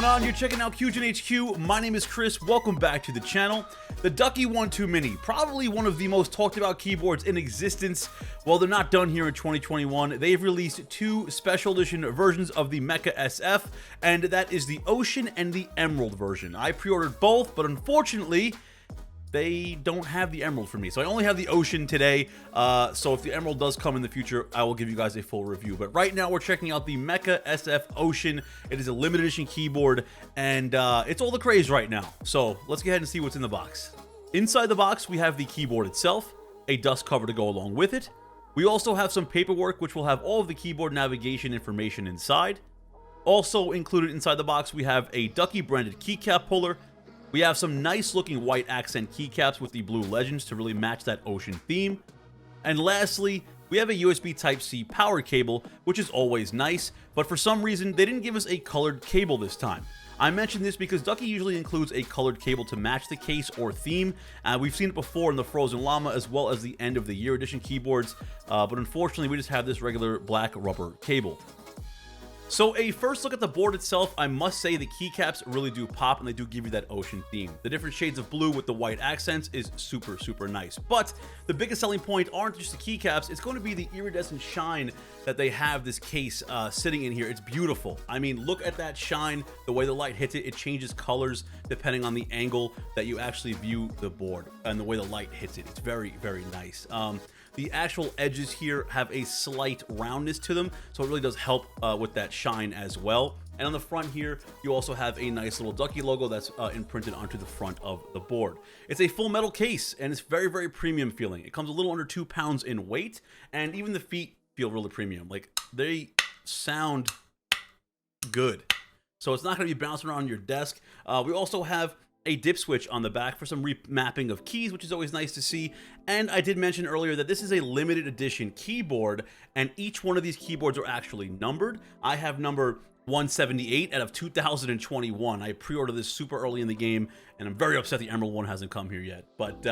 going on? You're checking out QGINHQ. My name is Chris. Welcome back to the channel. The Ducky 1-2 Mini, probably one of the most talked about keyboards in existence. Well, they're not done here in 2021. They've released two special edition versions of the Mecha SF, and that is the Ocean and the Emerald version. I pre-ordered both, but unfortunately, they don't have the Emerald for me. So I only have the Ocean today. So if the Emerald does come in the future, I will give you guys a full review. But right now we're checking out the Mecha SF Ocean. It is a limited edition keyboard and it's all the craze right now. So let's go ahead and see what's in the box. Inside the box, we have the keyboard itself, a dust cover to go along with it. We also have some paperwork, which will have all of the keyboard navigation information inside. Also included inside the box, we have a Ducky branded keycap puller. We have some nice looking white accent keycaps with the blue legends to really match that ocean theme. And lastly, we have a USB Type-C power cable, which is always nice, but for some reason they didn't give us a colored cable this time. I mention this because Ducky usually includes a colored cable to match the case or theme. We've seen it before in the Frozen Llama as well as the end of the year edition keyboards, but unfortunately we just have this regular black rubber cable. So a first look at the board itself, I must say the keycaps really do pop and they do give you that ocean theme. The different shades of blue with the white accents is super nice. But the biggest selling point aren't just the keycaps, it's going to be the iridescent shine that they have this case sitting in here. It's beautiful. I mean, look at that shine, the way the light hits it, it changes colors depending on the angle that you actually view the board and the way the light hits it. It's very nice. The actual edges here have a slight roundness to them, so it really does help with that shine as well. And on the front here, you also have a nice little Ducky logo that's imprinted onto the front of the board. It's a full metal case, and it's very premium feeling. It comes a little under 2 pounds in weight, and even the feet feel really premium. Like, they sound good. So it's not going to be bouncing around your desk. We also have a dip switch on the back for some remapping of keys, which is always nice to see. And I did mention earlier that this is a limited edition keyboard, and each one of these keyboards are actually numbered. I have number 178 out of 2021. I pre-ordered this super early in the game, and I'm very upset the Emerald one hasn't come here yet. But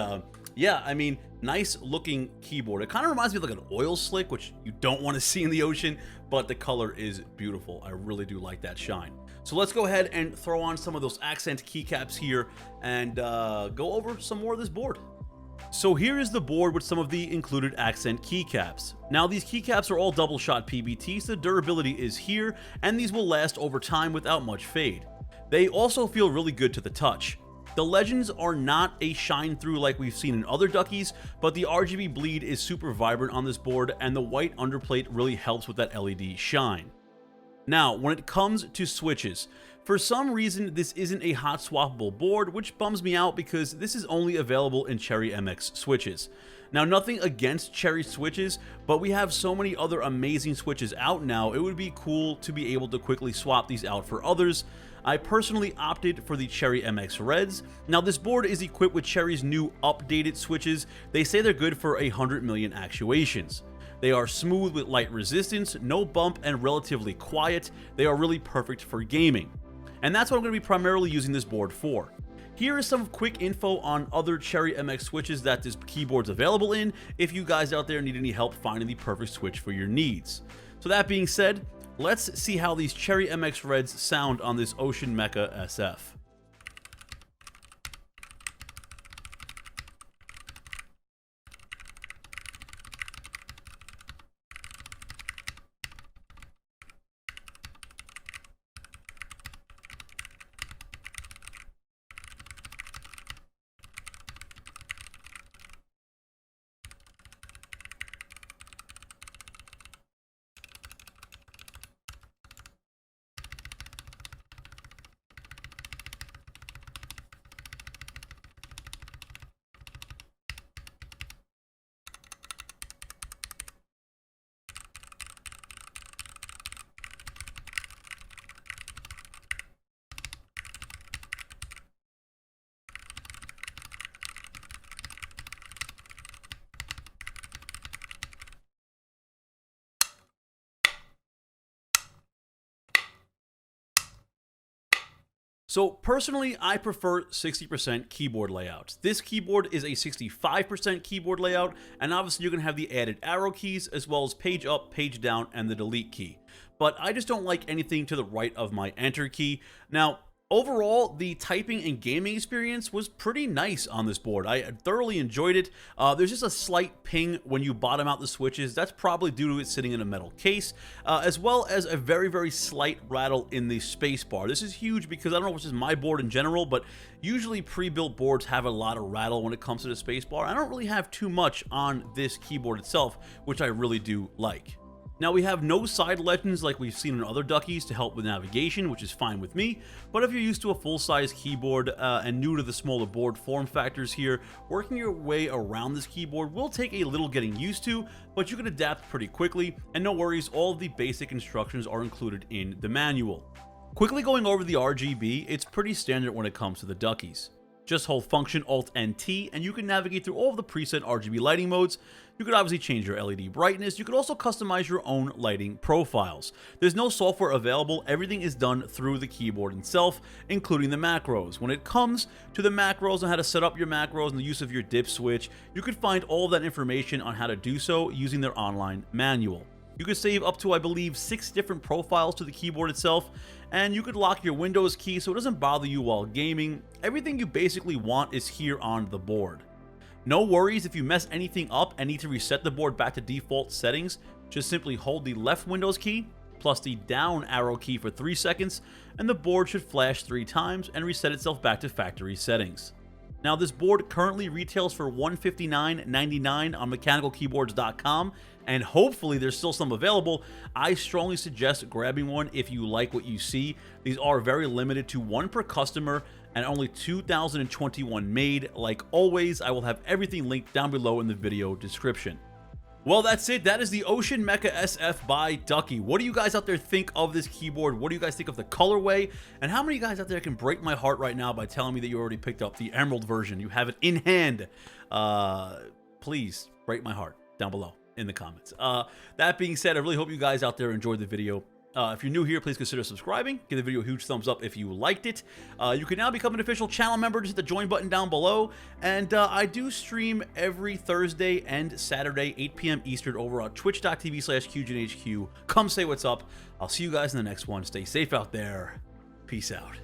yeah, I mean, nice looking keyboard. It kind of reminds me of like an oil slick, which you don't want to see in the ocean, but the color is beautiful. I really do like that shine. So let's go ahead and throw on some of those accent keycaps here and go over some more of this board. So here is the board with some of the included accent keycaps. Now these keycaps are all double shot PBT, so the durability is here, and these will last over time without much fade. They also feel really good to the touch. The legends are not a shine through like we've seen in other Duckies, but the RGB bleed is super vibrant on this board, and the white underplate really helps with that LED shine. Now, when it comes to switches, for some reason this isn't a hot swappable board, which bums me out because this is only available in Cherry MX switches. Now, nothing against Cherry switches, but we have so many other amazing switches out now, it would be cool to be able to quickly swap these out for others. I personally opted for the Cherry MX Reds. Now, this board is equipped with Cherry's new updated switches. They say they're good for 100 million actuations. They are smooth with light resistance, no bump, and relatively quiet. They are really perfect for gaming. And that's what I'm going to be primarily using this board for. Here is some quick info on other Cherry MX switches that this keyboard's available in, if you guys out there need any help finding the perfect switch for your needs. So that being said, let's see how these Cherry MX Reds sound on this Ocean Mecha SF. So personally, I prefer 60% keyboard layouts. This keyboard is a 65% keyboard layout, and obviously you're going to have the added arrow keys as well as page up, page down, and the delete key. But I just don't like anything to the right of my enter key. Now, overall, the typing and gaming experience was pretty nice on this board. I thoroughly enjoyed it. There's just a slight ping when you bottom out the switches. That's probably due to it sitting in a metal case, as well as a very, very slight rattle in the space bar. This is huge because I don't know if it's just my board in general, but usually pre-built boards have a lot of rattle when it comes to the space bar. I don't really have too much on this keyboard itself, which I really do like. Now, we have no side legends like we've seen in other Duckies to help with navigation, which is fine with me, but if you're used to a full-size keyboard and new to the smaller board form factors here, working your way around this keyboard will take a little getting used to, but you can adapt pretty quickly, and no worries, all of the basic instructions are included in the manual. Quickly going over the RGB, it's pretty standard when it comes to the Duckies. Just hold Function Alt and T, and you can navigate through all of the preset RGB lighting modes. You could obviously change your LED brightness. You could also customize your own lighting profiles. There's no software available. Everything is done through the keyboard itself, including the macros. When it comes to the macros and how to set up your macros and the use of your dip switch, you could find all of that information on how to do so using their online manual. You could save up to, I believe, 6 different profiles to the keyboard itself, and you could lock your Windows key so it doesn't bother you while gaming. Everything you basically want is here on the board. No worries if you mess anything up and need to reset the board back to default settings. Just simply hold the left Windows key plus the down arrow key for 3 seconds, and the board should flash 3 times and reset itself back to factory settings. Now, this board currently retails for $159.99 on mechanicalkeyboards.com, and hopefully there's still some available. I strongly suggest grabbing one if you like what you see. These are very limited to 1 per customer and only 2021 made. Like always, I will have everything linked down below in the video description. Well, that's it. That is the Ocean Mecha SF by Ducky. What do you guys out there think of this keyboard? What do you guys think of the colorway? And how many guys out there can break my heart right now by telling me that you already picked up the Emerald version? You have it in hand. Please break my heart down below in the comments. That being said, I really hope you guys out there enjoyed the video. If you're new here, please consider subscribing. Give the video a huge thumbs up if you liked it. You can now become an official channel member. Just hit the join button down below. And I do stream every Thursday and Saturday, 8 p.m. Eastern, over on twitch.tv/QGINHQ. Come say what's up. I'll see you guys in the next one. Stay safe out there. Peace out.